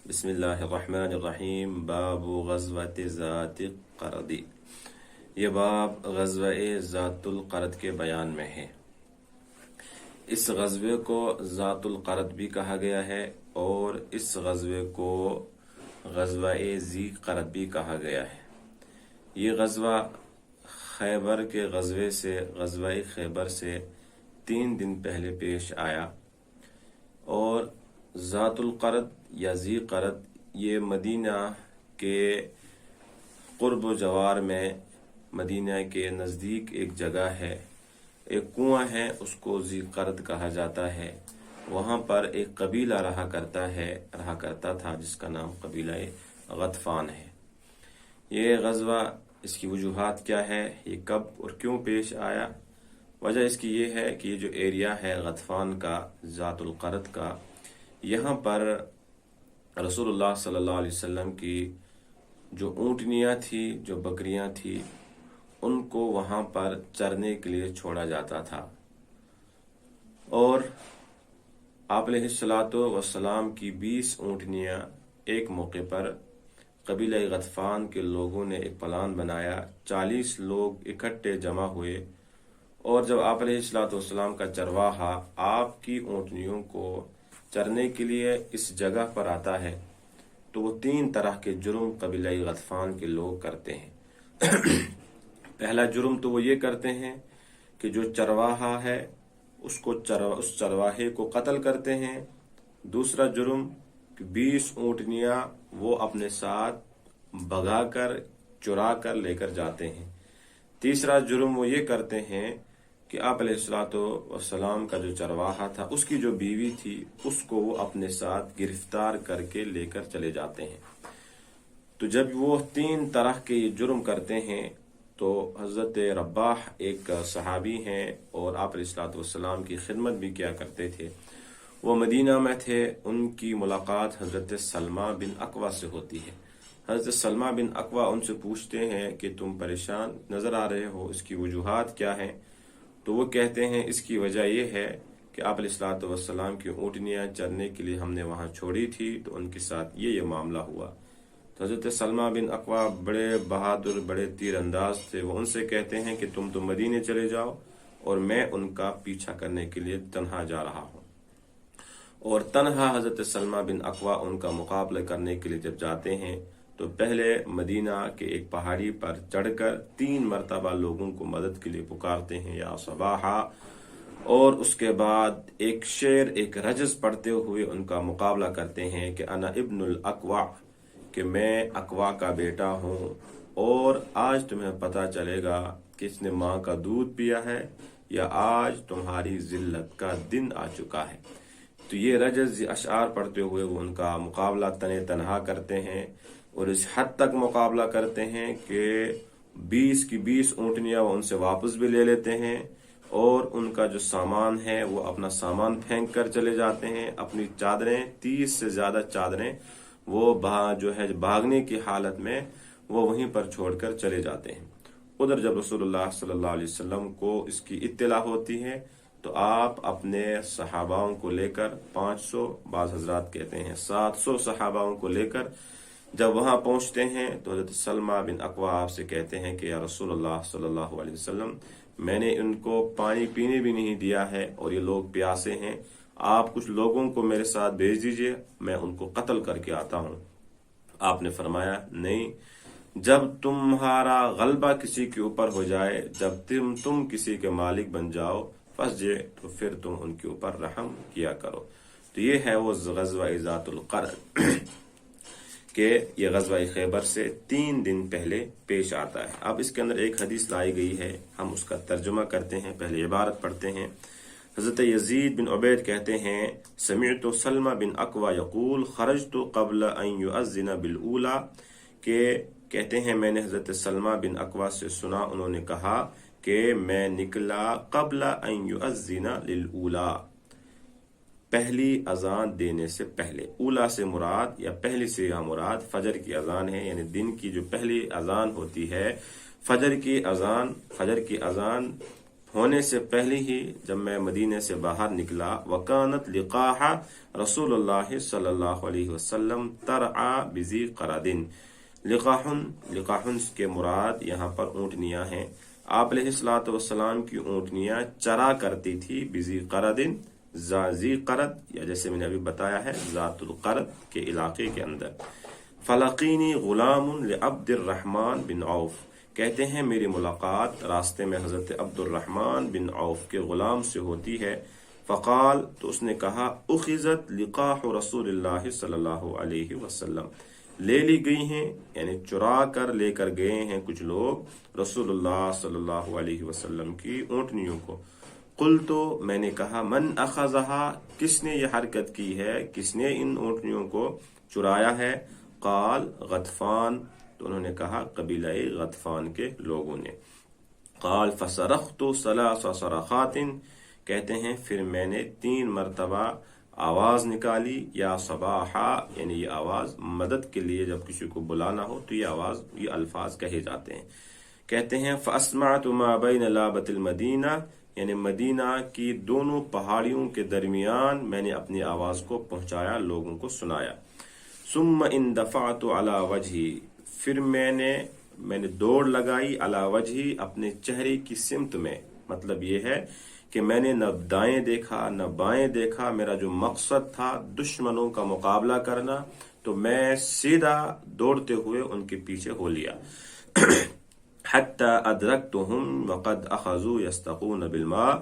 بسم اللہ الرحمن الرحیم باب غزوۃ ذات القرد۔ یہ باب غزوہ ذات القرد کے بیان میں ہے۔ اس غزوے کو ذات القرد بھی کہا گیا ہے اور اس غزوے کو غزوہ ذی قرد بھی کہا گیا ہے۔ یہ غزوہ خیبر کے غزوہ خیبر سے 3 دن پہلے پیش آیا، اور ذات القرد یا ذی قرد یہ مدینہ کے قرب و جوار میں، مدینہ کے نزدیک ایک جگہ ہے، ایک کنواں ہے، اس کو ذی قرد کہا جاتا ہے۔ وہاں پر ایک قبیلہ رہا کرتا تھا جس کا نام قبیلہ غطفان ہے۔ یہ غزوہ، اس کی وجوہات کیا ہے، یہ کب اور کیوں پیش آیا؟ وجہ اس کی یہ ہے کہ یہ جو ایریا ہے غطفان کا، ذات القرد کا، یہاں پر رسول اللہ صلی اللہ علیہ وسلم کی جو اونٹنیاں تھی، جو بکریاں تھی، ان کو وہاں پر چرنے کے لیے چھوڑا جاتا تھا، اور آپ علیہ الصلوۃ والسلام کی 20 اونٹنیاں ایک موقع پر قبیلہ غطفان کے لوگوں نے ایک پلان بنایا، 40 لوگ اکٹھے جمع ہوئے، اور جب آپ علیہ الصلوۃ والسلام کا چرواہا آپ کی اونٹنیوں کو چرنے کے لیے اس جگہ پر آتا ہے تو وہ 3 طرح کے جرم قبیلہ غطفان کے لوگ کرتے ہیں۔ پہلا جرم تو وہ یہ کرتے ہیں کہ جو چرواہا ہے اس چرواہے کو قتل کرتے ہیں۔ دوسرا جرم کہ 20 اونٹنیاں وہ اپنے ساتھ بھگا کر، چرا کر لے کر جاتے ہیں۔ تیسرا جرم وہ یہ کرتے ہیں کہ آپ علیہ الصلوۃ والسلام کا جو چرواہا تھا، اس کی جو بیوی تھی، اس کو وہ اپنے ساتھ گرفتار کر کے لے کر چلے جاتے ہیں۔ تو جب وہ 3 طرح کے یہ جرم کرتے ہیں تو حضرت رباح ایک صحابی ہیں اور آپ علیہ الصلوۃ والسلام کی خدمت بھی کیا کرتے تھے، وہ مدینہ میں تھے، ان کی ملاقات حضرت سلمہ بن اکوع سے ہوتی ہے۔ حضرت سلمہ بن اکوع ان سے پوچھتے ہیں کہ تم پریشان نظر آ رہے ہو، اس کی وجوہات کیا ہیں؟ تو وہ کہتے ہیں اس کی وجہ یہ ہے کہ آپ علیہ الصلوۃ والسلام کی اونٹنیاں چرنے کے لیے ہم نے وہاں چھوڑی تھی، تو ان کے ساتھ یہ معاملہ ہوا۔ تو حضرت سلمہ بن اکوع بڑے بہادر، بڑے تیر انداز تھے، وہ ان سے کہتے ہیں کہ تم تو مدینے چلے جاؤ اور میں ان کا پیچھا کرنے کے لیے تنہا جا رہا ہوں۔ اور تنہا حضرت سلمہ بن اکوع ان کا مقابلہ کرنے کے لیے جب جاتے ہیں تو پہلے مدینہ کے ایک پہاڑی پر چڑھ کر 3 مرتبہ لوگوں کو مدد کے لیے پکارتے ہیں، یا صباحا، اور اس کے بعد ایک شعر، ایک رجز پڑھتے ہوئے ان کا مقابلہ کرتے ہیں کہ انا ابن الاکوع، کہ میں اکوع کا بیٹا ہوں، اور آج تمہیں پتہ چلے گا کہ اس نے ماں کا دودھ پیا ہے، یا آج تمہاری ذلت کا دن آ چکا ہے۔ تو یہ رجز، یہ اشعار پڑھتے ہوئے وہ ان کا مقابلہ تنہا کرتے ہیں، اور اس حد تک مقابلہ کرتے ہیں کہ 20 کی 20 اونٹنیاں وہ ان سے واپس بھی لے لیتے ہیں، اور ان کا جو سامان ہے وہ اپنا سامان پھینک کر چلے جاتے ہیں، اپنی چادریں، 30 سے زیادہ چادریں وہ بھاگنے کی حالت میں وہ وہیں پر چھوڑ کر چلے جاتے ہیں۔ ادھر جب رسول اللہ صلی اللہ علیہ وسلم کو اس کی اطلاع ہوتی ہے تو آپ اپنے صحاباؤں کو لے کر 500، بعض حضرات کہتے ہیں 700 صحاباؤں کو لے کر جب وہاں پہنچتے ہیں تو حضرت سلمہ بن اکوع آپ سے کہتے ہیں کہ یا رسول اللہ صلی اللہ علیہ وسلم، میں نے ان کو پانی پینے بھی نہیں دیا ہے اور یہ لوگ پیاسے ہیں، آپ کچھ لوگوں کو میرے ساتھ بھیج دیجئے، میں ان کو قتل کر کے آتا ہوں۔ آپ نے فرمایا نہیں، جب تمہارا غلبہ کسی کے اوپر ہو جائے، جب تم کسی کے مالک بن جاؤ، تو پھر تم ان کے اوپر رحم کیا کرو۔ تو یہ ہے وہ غزوہ ذات القرد کہ یہ غزوہ خیبر سے 3 دن پہلے پیش آتا ہے۔ اب اس کے اندر ایک حدیث لائی گئی ہے، ہم اس کا ترجمہ کرتے ہیں، پہلے عبارت پڑھتے ہیں۔ حضرت یزید بن عبید کہتے ہیں سمعت سلمہ بن اکوع یقول خرجت قبل ان یؤذن بالاولی، کہ کہتے ہیں میں نے حضرت سلمہ بن اکوع سے سنا، انہوں نے کہا کہ میں نکلا قبل ان یؤذن للاولی، پہلی اذان دینے سے پہلے۔ اولا سے مراد یا پہلی سے یہاں مراد فجر کی اذان ہے، یعنی دن کی جو پہلی اذان ہوتی ہے، فجر کی اذان ہونے سے پہلے ہی جب میں مدینے سے باہر نکلا، وکانت لقاح رسول اللہ صلی اللہ علیہ وسلم ترعا بذی قردن۔ لقاحن کے مراد یہاں پر اونٹنیاں ہیں۔ آپ علیہ الصلوۃ والسلام کی اونٹنیاں چرا کرتی تھی بذی قردن، ذی قرد، یا جیسے میں نے ابھی بتایا ہے ذات القرد کے علاقے کے اندر۔ فلقینی غلام لعبد الرحمن بن عوف، کہتے ہیں میری ملاقات راستے میں حضرت عبد الرحمن بن عوف کے غلام سے ہوتی ہے۔ فقال، تو اس نے کہا، اخذت لقاح رسول اللہ صلی اللہ علیہ وسلم، لے لی گئی ہیں، یعنی چرا کر لے کر گئے ہیں کچھ لوگ رسول اللہ صلی اللہ علیہ وسلم کی اونٹنیوں کو۔ قلت، میں نے کہا، من اخذہا، کس نے یہ حرکت کی ہے، کس نے ان اونٹنیوں کو چرایا ہے؟ قال غطفان، تو انہوں نے کہا قبیلہ غطفان کے لوگوں نے۔ قال فصرخت ثلاث صرخات، کہتے ہیں پھر میں نے 3 مرتبہ آواز نکالی، یا صباحا، یعنی یہ آواز مدد کے لیے جب کسی کو بلانا ہو تو یہ آواز، یہ الفاظ کہے جاتے ہیں۔ کہتے ہیں فاسمعت ما بین لابۃ المدینہ، یعنی مدینہ کی دونوں پہاڑیوں کے درمیان میں نے اپنی آواز کو پہنچایا، لوگوں کو سنایا۔ ثم اندفعت علی وجہی، پھر میں نے دوڑ لگائی علی وجہی، اپنے چہرے کی سمت میں، مطلب یہ ہے کہ میں نے نہ دائیں دیکھا نہ بائیں دیکھا، میرا جو مقصد تھا دشمنوں کا مقابلہ کرنا، تو میں سیدھا دوڑتے ہوئے ان کے پیچھے ہو لیا۔ حتی ادرکتہم وقد اخذوا یستقون بالماء،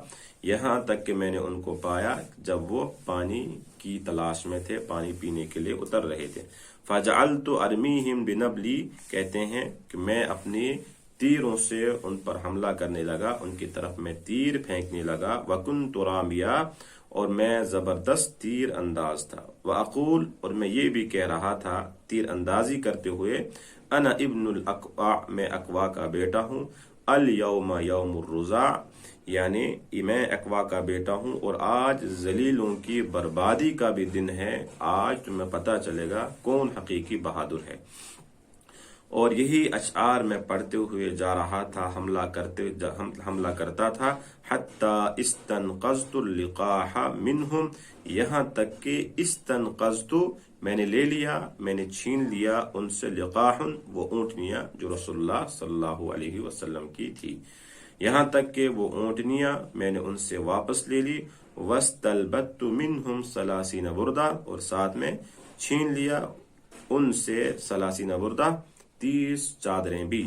یہاں تک کہ میں نے ان کو پایا جب وہ پانی کی تلاش میں تھے، پانی پینے کے لیے اتر رہے تھے۔ فجعلت ارمیہم بنبلی، کہتے ہیں کہ میں اپنی تیروں سے ان پر حملہ کرنے لگا، ان کی طرف میں تیر پھینکنے لگا۔ وکنت رامیا، اور میں زبردست تیر انداز تھا۔ واقول، اور میں یہ بھی کہہ رہا تھا تیر اندازی کرتے ہوئے، انا ابن الاقوع، میں اقوا کا بیٹا ہوں۔ الیوم یوم الرزاع، یعنی میں اقوا کا بیٹا ہوں اور آج ذلیلوں کی بربادی کا بھی دن ہے۔ آج تمہیں پتہ چلے گا کون حقیقی بہادر ہے۔ اور یہی اشعار میں پڑھتے ہوئے جا رہا تھا، حملہ کرتا تھا۔ حتی استنقذت اللقاح منہم، یہاں تک کہ استنقذت، میں نے لے لیا، میں نے چھین لیا ان سے، لقاح، وہ اونٹنیاں جو رسول اللہ صلی اللہ علیہ وسلم کی تھی، یہاں تک کہ وہ اونٹنیاں میں نے ان سے واپس لے لی۔ واستلبت منہم 30 بردہ، اور ساتھ میں چھین لیا ان سے 30 بردہ، 30 چادریں بھی۔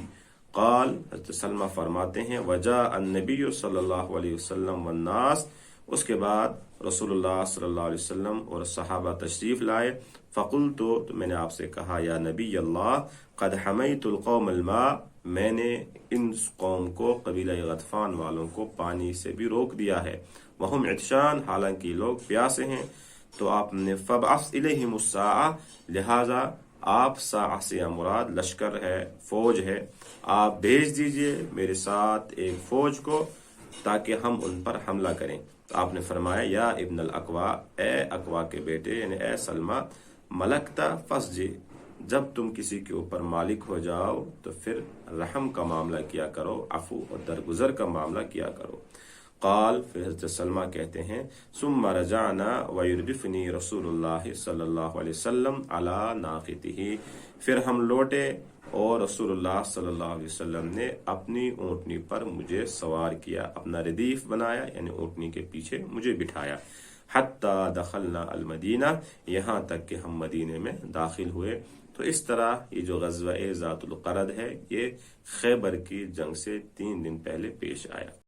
قال، حضرت سلمہ فرماتے ہیں، وجاء النبی صلی اللہ علیہ وسلم والناس، اس کے بعد رسول اللہ صلی اللہ علیہ وسلم اور صحابہ تشریف لائے۔ فقلت، تو میں نے آپ سے کہا، یا نبی اللہ، قد حمیت القوم الماء، میں نے ان قوم کو، قبیلہ غطفان والوں کو، پانی سے بھی روک دیا ہے۔ وہم عطشان، حالانکہ لوگ پیاسے ہیں۔ تو آپ نے فبعث الیہم الساعہ، لہذا آپ ساعہ سے مراد لشکر ہے، فوج ہے، آپ بھیج دیجئے میرے ساتھ ایک فوج کو تاکہ ہم ان پر حملہ کریں۔ تو آپ نے فرمایا، یا ابن الاقوا، اے اقوا کے بیٹے، یعنی اے سلمہ، ملکتا فسجے، جب تم کسی کے اوپر مالک ہو جاؤ تو پھر رحم کا معاملہ کیا کرو، عفو اور درگزر کا معاملہ کیا کرو۔ قال، پھر حضرت سلمہ کہتے ہیں، ثم رجعنا ویردفنی رسول اللہ صلی اللہ علیہ وسلم علی ناقتہ، پھر ہم لوٹے اور رسول اللہ صلی اللہ علیہ وسلم نے اپنی اونٹنی پر مجھے سوار کیا، اپنا ردیف بنایا، یعنی اونٹنی کے پیچھے مجھے بٹھایا۔ حتی دخلنا المدینہ، یہاں تک کہ ہم مدینے میں داخل ہوئے۔ تو اس طرح یہ جو غزوہ ذات القرد ہے، یہ خیبر کی جنگ سے 3 دن پہلے پیش آیا۔